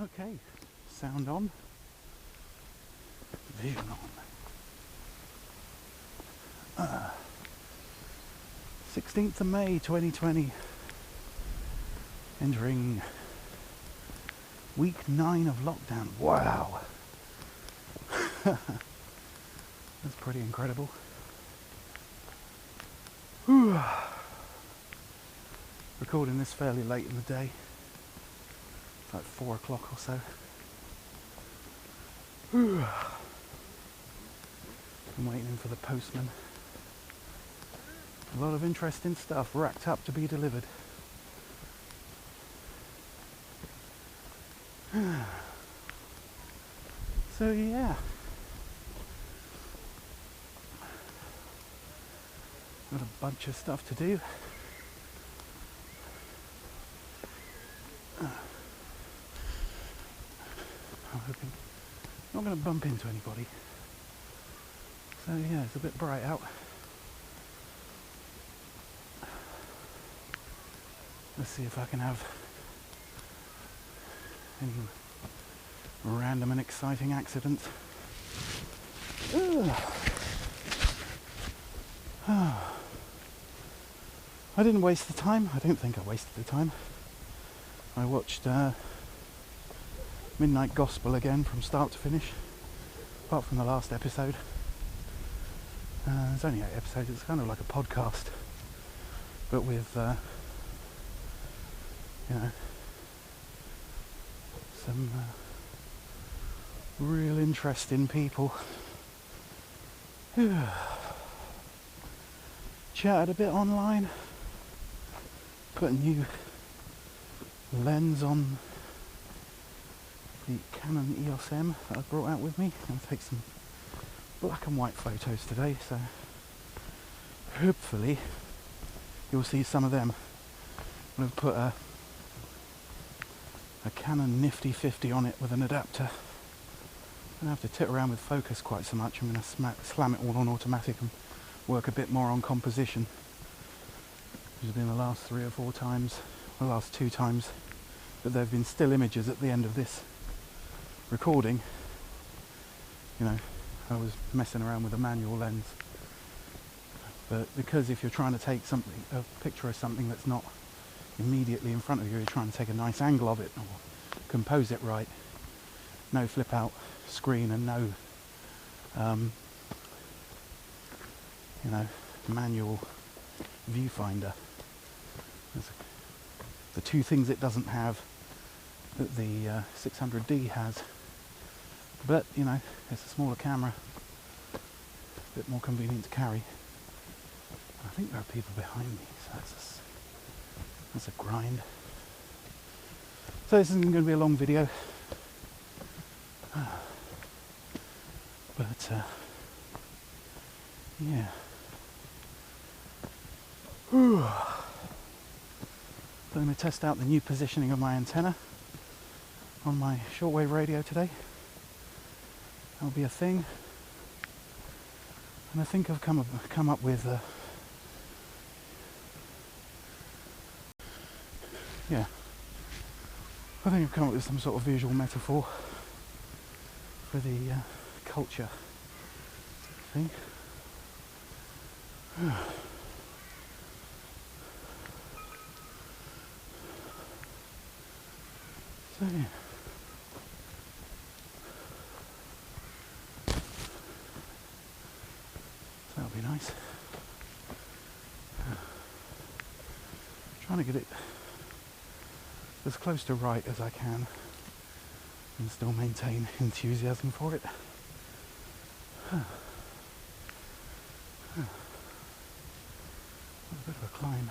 Okay, sound on, vision on. 16th of May 2020, entering week 9 of lockdown. Wow, that's pretty incredible. Whew. Recording this fairly late in the day, it's like 4 o'clock or so. Whew. I'm waiting for the postman. A lot of interesting stuff racked up to be delivered. So yeah, got a bunch of stuff to do. I'm hoping not going to bump into anybody. So yeah, it's a bit bright out. Let's see if I can have any random and exciting accidents. I didn't waste the time. I don't think I wasted the time. I watched Midnight Gospel again from start to finish, apart from the last episode. There's only 8 episodes. It's kind of like a podcast, but with some real interesting people. Chatted a bit online, put a new lens on the Canon EOS M that I brought out with me. I'm going to take some black and white photos today, so hopefully you'll see some of them. I'm going to put a Canon Nifty 50 on it with an adapter. I don't have to tit around with focus quite so much. I'm going to slam it all on automatic and work a bit more on composition. There's been the last 3 or 4 times, the last 2 times, but there have been still images at the end of this recording. You know, I was messing around with a manual lens. But because if you're trying to take a picture of something that's not immediately in front of you, you're trying to take a nice angle of it or compose it right, no flip out screen and no manual viewfinder. The 2 things it doesn't have that the 600D has, but it's a smaller camera, a bit more convenient to carry. I think there are people behind me, so that's a grind. So this isn't going to be a long video, but yeah. So I'm going to test out the new positioning of my antenna on my shortwave radio today. That'll be a thing. And I think I've come up with I think I've come up with some sort of visual metaphor for the culture thing. So yeah. That'll be nice. Trying to get it as close to right as I can and still maintain enthusiasm for it. A bit of a climb.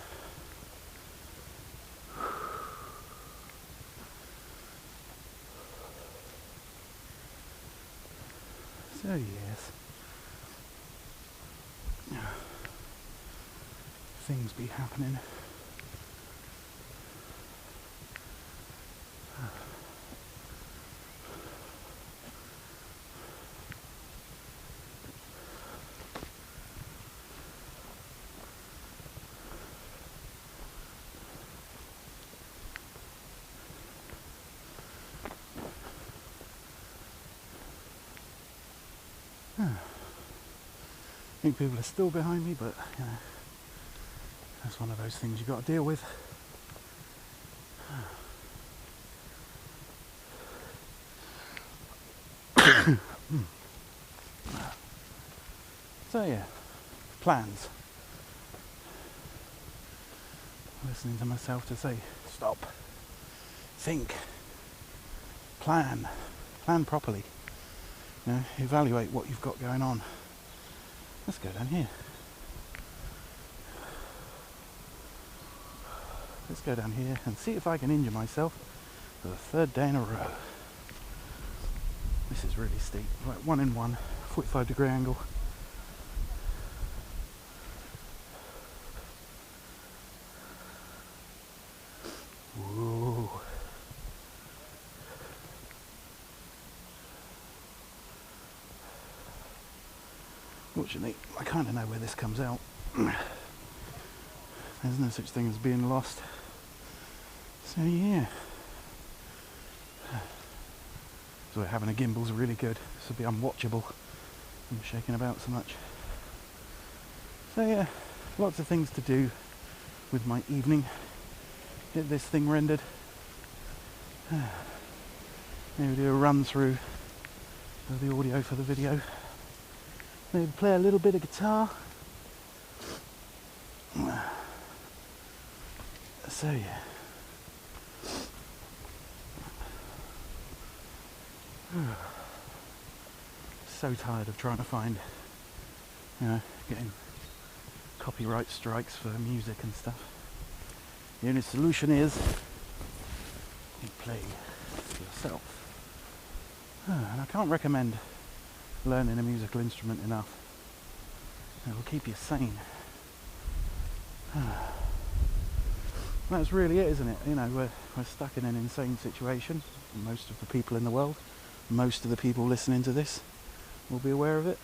So yes, things be happening. I think people are still behind me, but you know, that's one of those things you've got to deal with. So yeah, plans. Listening to myself to say, stop, think, plan properly. You know, evaluate what you've got going on. Let's go down here. Let's go down here and see if I can injure myself for the third day in a row. This is really steep, right, 1 in 1, 45-degree angle. Whoa. Fortunately, I kind of know where this comes out. There's no such thing as being lost. So yeah. So having a gimbal's really good. This will be unwatchable. I'm shaking about so much. So yeah, lots of things to do with my evening. Get this thing rendered. Maybe do a run through of the audio for the video. Maybe play a little bit of guitar. So yeah. So tired of trying to find, you know, getting copyright strikes for music and stuff. The only solution is you play yourself. And I can't recommend learning a musical instrument enough. It will keep you sane. That's really it, isn't it? You know, we're stuck in an insane situation. Most of the people in the world, most of the people listening to this will be aware of it.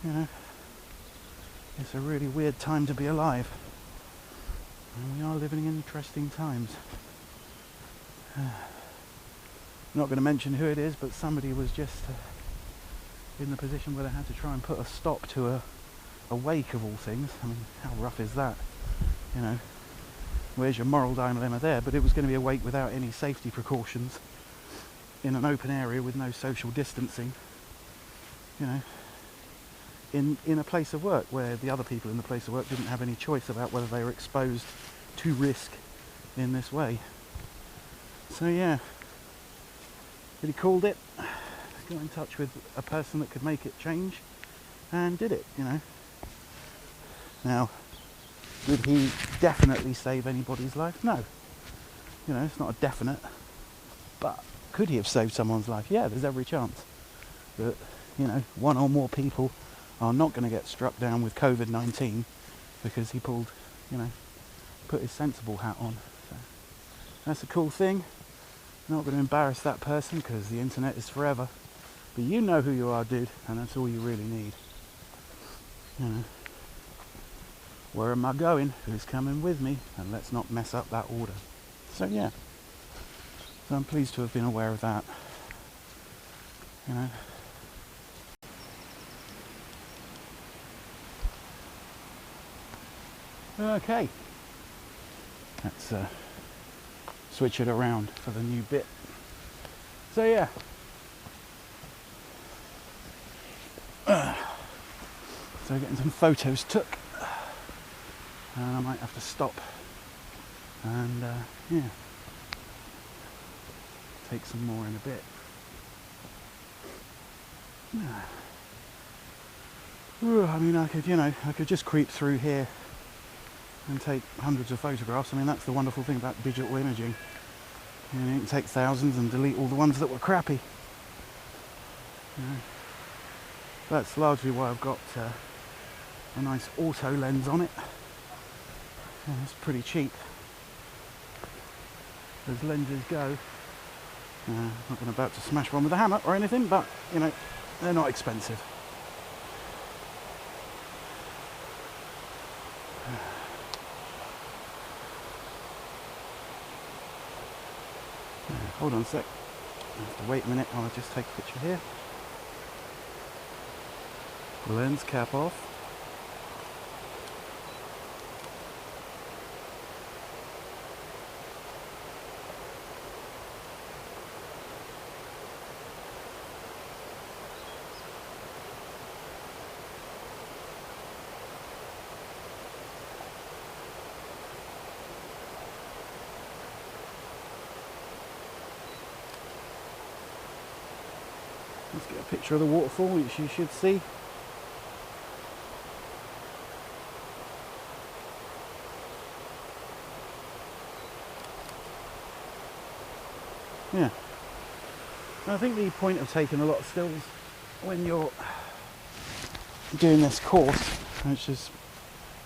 You know, it's a really weird time to be alive. And we are living in interesting times. I'm not going to mention who it is, but somebody was just in the position where they had to try and put a stop to a wake of all things. I mean, how rough is that? You know, where's your moral dilemma there? But it was going to be a wake without any safety precautions in an open area with no social distancing. You know, in a place of work where the other people in the place of work didn't have any choice about whether they were exposed to risk in this way. So yeah, but he called it, got in touch with a person that could make it change, and did it, you know. Now, did he definitely save anybody's life? No. You know, it's not a definite. But could he have saved someone's life? Yeah, there's every chance that, you know, one or more people are not going to get struck down with COVID-19 because he pulled, you know, put his sensible hat on. So that's a cool thing. I'm not going to embarrass that person because the internet is forever. But you know who you are, dude, and that's all you really need. You know, where am I going? Who's coming with me? And let's not mess up that order. So yeah. So I'm pleased to have been aware of that. You know. Okay. Let's switch it around for the new bit. So yeah. So getting some photos took. And I might have to stop and yeah, take some more in a bit. I mean, I could, you know, I could just creep through here and take hundreds of photographs. I mean, that's the wonderful thing about digital imaging. You know, you can take thousands and delete all the ones that were crappy. You know, that's largely why I've got a nice auto lens on it. Yeah, it's pretty cheap as lenses go. I'm not about to smash one with a hammer or anything, but you know, they're not expensive. Hold on a sec. I have to wait a minute. I'll just take a picture here. Lens cap off. Let's get a picture of the waterfall, which you should see. Yeah. I think the point of taking a lot of stills when you're doing this course, which is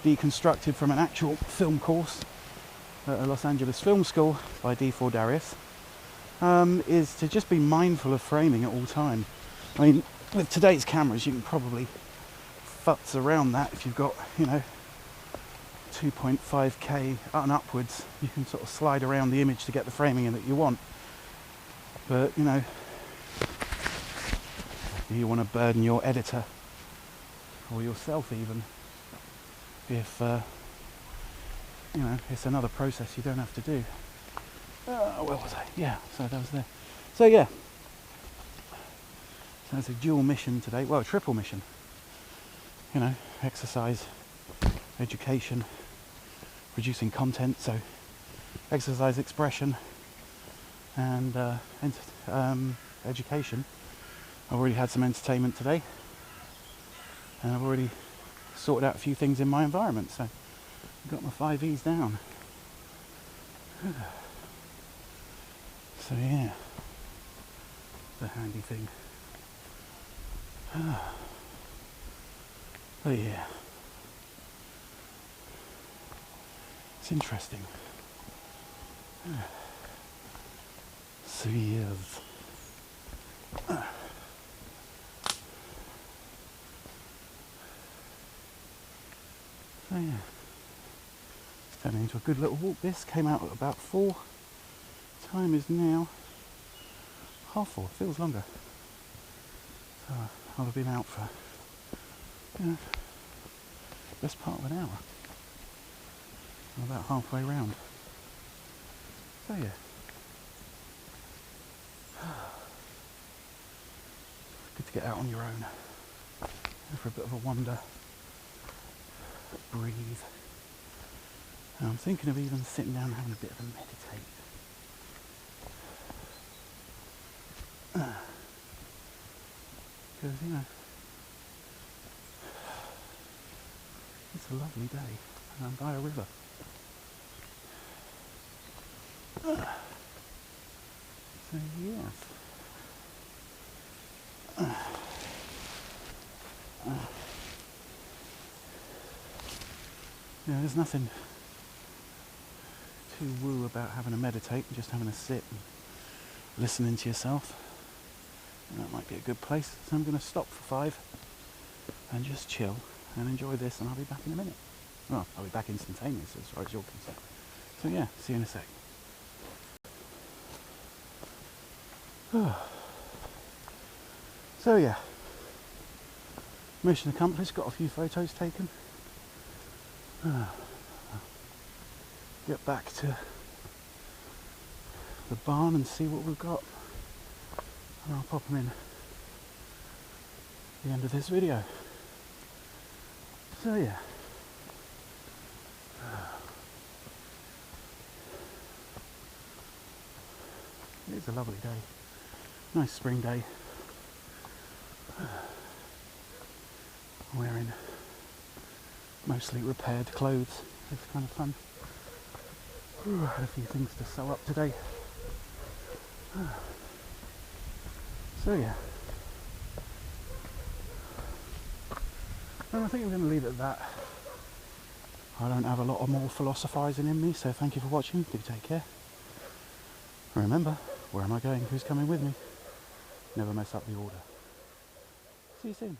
deconstructed from an actual film course at a Los Angeles Film School by D4 Darius, is to just be mindful of framing at all time. I mean, with today's cameras, you can probably futz around that if you've got, 2.5K and upwards. You can sort of slide around the image to get the framing in that you want. But, do you want to burden your editor, or yourself even, if, it's another process you don't have to do. Where was I? Yeah, so that was there. So yeah, so it's a dual mission today, well, a triple mission. Exercise, education, producing content, so exercise, expression, and education. I've already had some entertainment today, and I've already sorted out a few things in my environment, so I've got my 5 E's down. So yeah, the handy thing. Oh yeah, it's interesting. So yes. So yeah, it's turning into a good little walk. This came out at about 4. Time is now 4:30. Feels longer. So I'll have been out for best part of an hour. I'm about halfway round. So yeah. Good to get out on your own. Go for a bit of a wander. Breathe. And I'm thinking of even sitting down and having a bit of a meditate. Because, it's a lovely day and I'm by a river. So yes. There's nothing too woo about having a meditate and just having a sit and listening to yourself. And that might be a good place. So I'm going to stop for 5 and just chill and enjoy this, and I'll be back in a minute. Well, I'll be back instantaneously as far as you're concerned. So yeah, see you in a sec. So yeah, mission accomplished, got a few photos taken. Get back to the barn and see what we've got, and I'll pop them in at the end of this video. So yeah, it's a lovely day, nice spring day. Wearing mostly repaired clothes. It's kind of fun. I had a few things to sew up today. So yeah. And I think I'm going to leave it at that. I don't have a lot of more philosophising in me, so thank you for watching. Do take care. Remember, where am I going? Who's coming with me? Never mess up the order. See you soon.